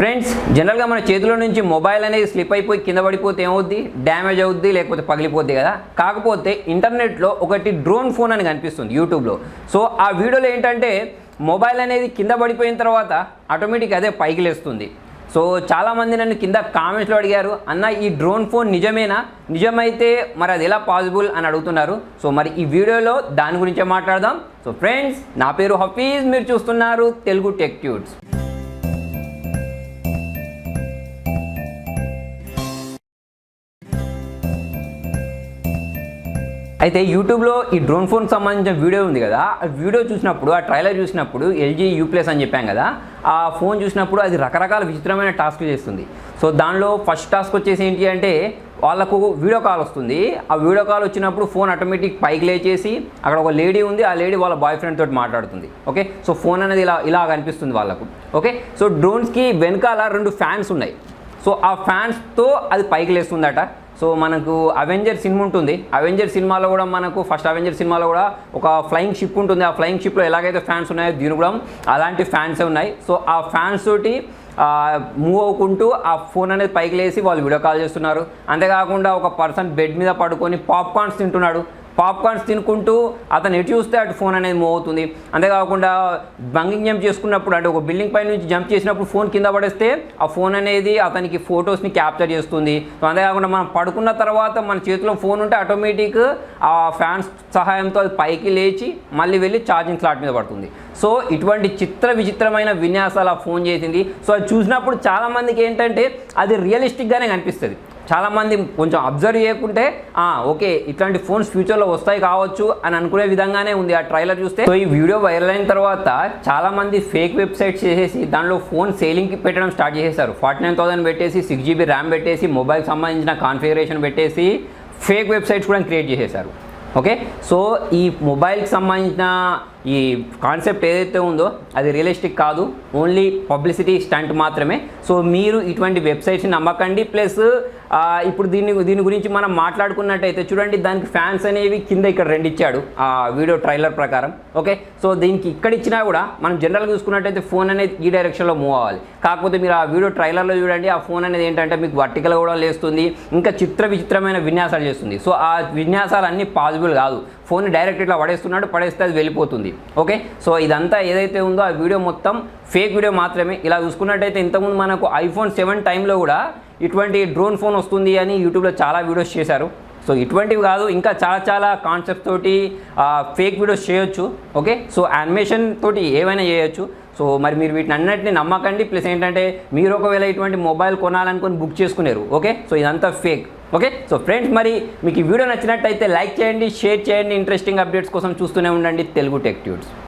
Friends జనరల్గా మన చేతిలో నుంచి మొబైల్ అనేది స్లిప్ అయిపోయి కింద పడిపోతే ఏమవుద్ది, డ్యామేజ్ అవుద్ది, లేకపోతే పగిలిపోద్ది కదా. కాకపోతే ఇంటర్నెట్లో ఒకటి డ్రోన్ ఫోన్ అని కనిపిస్తుంది యూట్యూబ్లో. సో ఆ వీడియోలో ఏంటంటే మొబైల్ అనేది కింద పడిపోయిన తర్వాత ఆటోమేటిక్ అదే పైకి లేస్తుంది. సో చాలామంది నన్ను కింద కామెంట్స్లో అడిగారు, అన్న ఈ డ్రోన్ ఫోన్ నిజమేనా, నిజమైతే మరి అది ఎలా పాసిబుల్ అని అడుగుతున్నారు. సో మరి ఈ వీడియోలో దాని గురించే మాట్లాడదాం. సో ఫ్రెండ్స్, నా పేరు హఫీజ్, మీరు చూస్తున్నారు తెలుగు టెక్ ట్యూట్స్. అయితే యూట్యూబ్లో ఈ డ్రోన్ ఫోన్ సంబంధించిన వీడియో ఉంది కదా, ఆ వీడియో చూసినప్పుడు, ఆ ట్రైలర్ చూసినప్పుడు ఎల్జీ U+ అని చెప్పాం కదా, ఆ ఫోన్ చూసినప్పుడు అది రకరకాల విచిత్రమైన టాస్క్లు చేస్తుంది. సో దానిలో ఫస్ట్ టాస్క్ వచ్చేసి ఏంటి అంటే వాళ్ళకు వీడియో కాల్ వస్తుంది. ఆ వీడియో కాల్ వచ్చినప్పుడు ఫోన్ ఆటోమేటిక్ పైకి లేచేసి అక్కడ ఒక లేడీ ఉంది, ఆ లేడీ వాళ్ళ బాయ్ ఫ్రెండ్ తోటి మాట్లాడుతుంది. ఓకే, సో ఫోన్ అనేది ఇలా కనిపిస్తుంది వాళ్ళకు. ఓకే, సో డ్రోన్స్కి వెనకాల 2 ఫ్యాన్స్ ఉన్నాయి. సో ఆ ఫ్యాన్స్తో అది పైకి లేస్తుందట. సో మనకు అవెంజర్ సినిమా ఉంటుంది, అవెంజర్ సినిమాలో కూడా మనకు ఫస్ట్ అవెంజర్ సినిమాలో కూడా ఒక ఫ్లయింగ్ షిప్ ఉంటుంది. ఆ ఫ్లయింగ్ షిప్లో ఎలాగైతే ఫ్యాన్స్ ఉన్నాయో దీని కూడా అలాంటి ఫ్యాన్సే ఉన్నాయి. సో ఆ ఫ్యాన్స్ తోటి మూవ్ అవ్వుకుంటూ ఆ ఫోన్ అనేది పైకి లేసి వాళ్ళు వీడియో కాల్ చేస్తున్నారు. అంతేకాకుండా ఒక పర్సన్ బెడ్ మీద పడుకొని పాప్కార్న్స్ తింటున్నాడు. పాప్కార్న్స్ తినుకుంటూ అతను ఎటు చూస్తే అటు ఫోన్ అనేది మూవ్ అవుతుంది. అంతేకాకుండా బంగింగ్ జంప్ చేసుకున్నప్పుడు, అంటే ఒక బిల్డింగ్ పై నుంచి జంప్ చేసినప్పుడు ఫోన్ కింద పడేస్తే ఆ ఫోన్ అనేది అతనికి ఫొటోస్ని క్యాప్చర్ చేస్తుంది. సో అంతేకాకుండా మనం పడుకున్న తర్వాత మన చేతిలో ఫోన్ ఉంటే ఆటోమేటిక్ ఆ ఫ్యాన్స్ సహాయంతో అది పైకి లేచి మళ్ళీ వెళ్ళి ఛార్జింగ్ స్లాట్ మీద పడుతుంది. సో ఇటువంటి విచిత్రమైన విన్యాసాలు ఆ ఫోన్ చేసింది. సో అది చూసినప్పుడు చాలామందికి ఏంటంటే అది రియలిస్టిక్గానే కనిపిస్తుంది. చాలామంది కొంచెం అబ్జర్వ్ చేయకుంటే ఓకే ఇట్లాంటి ఫోన్స్ ఫ్యూచర్లో వస్తాయి కావచ్చు అని అనుకునే విధంగానే ఉంది ఆ ట్రైలర్ చూస్తే. సో ఈ వీడియో వైరల్ అయిన తర్వాత చాలామంది ఫేక్ వెబ్సైట్స్ చేసేసి దానిలో ఫోన్ సేలింగ్కి పెట్టడం స్టార్ట్ చేసేసారు. 49,000 పెట్టేసి 6GB ర్యామ్ పెట్టేసి మొబైల్ సంబంధించిన కాన్ఫిగరేషన్ పెట్టేసి ఫేక్ వెబ్సైట్స్ కూడా క్రియేట్ చేసేసారు. ఓకే, సో ఈ మొబైల్కి సంబంధించిన ఈ కాన్సెప్ట్ ఏదైతే ఉందో అది రియలిస్టిక్ కాదు, ఓన్లీ పబ్లిసిటీ స్టంట్ మాత్రమే. సో మీరు ఇటువంటి వెబ్సైట్స్ని నమ్మకండి. ప్లస్ ఇప్పుడు దీని గురించి మనం మాట్లాడుకున్నట్టయితే చూడండి, దానికి ఫ్యాన్స్ అనేవి కింద ఇక్కడ 2 ఇచ్చాడు ఆ వీడియో ట్రైలర్ ప్రకారం. ఓకే, సో దీనికి ఇక్కడ ఇచ్చినా కూడా మనం జనరల్గా చూసుకున్నట్టయితే ఫోన్ అనేది ఈ డైరెక్షన్లో మూవ్ అవ్వాలి. కాకపోతే మీరు ఆ వీడియో ట్రైలర్లో చూడండి, ఆ ఫోన్ అనేది ఏంటంటే మీకు వర్టికల్గా కూడా లేస్తుంది, ఇంకా విచిత్రమైన విన్యాసాలు చేస్తుంది. సో ఆ విన్యాసాలు అన్నీ పాసిబుల్ కాదు. ఫోన్ డైరెక్ట్ ఇట్లా పడేస్తే అది వెళ్ళిపోతుంది. ఓకే, సో ఇదంతా ఏదైతే ఉందో ఆ వీడియో మొత్తం ఫేక్ వీడియో మాత్రమే. ఇలా చూసుకున్నట్టయితే ఇంతకుముందు మనకు iPhone 7 టైంలో కూడా ఇటువంటి డ్రోన్ ఫోన్ వస్తుంది అని యూట్యూబ్లో చాలా వీడియోస్ చేశారు. సో ఇటువంటివి కాదు, ఇంకా చాలా కాన్సెప్ట్ తోటి ఫేక్ వీడియోస్ చేయొచ్చు. ఓకే, సో యానిమేషన్ తోటి ఏవైనా చేయొచ్చు. సో మరి మీరు వీటిని అన్నిటిని నమ్మకండి. ప్లస్ ఏంటంటే మీరు ఒకవేళ ఇటువంటి మొబైల్ కొనాలనుకొని బుక్ చేసుకున్నారు. ఓకే, సో ఇదంతా ఫేక్. ఓకే, సో ఫ్రెండ్స్, మరి మీకు ఈ వీడియో నచ్చినట్టయితే లైక్ చేయండి, షేర్ చేయండి. ఇంట్రెస్టింగ్ అప్డేట్స్ కోసం చూస్తూనే ఉండండి తెలుగు టెక్ ట్యూట్స్.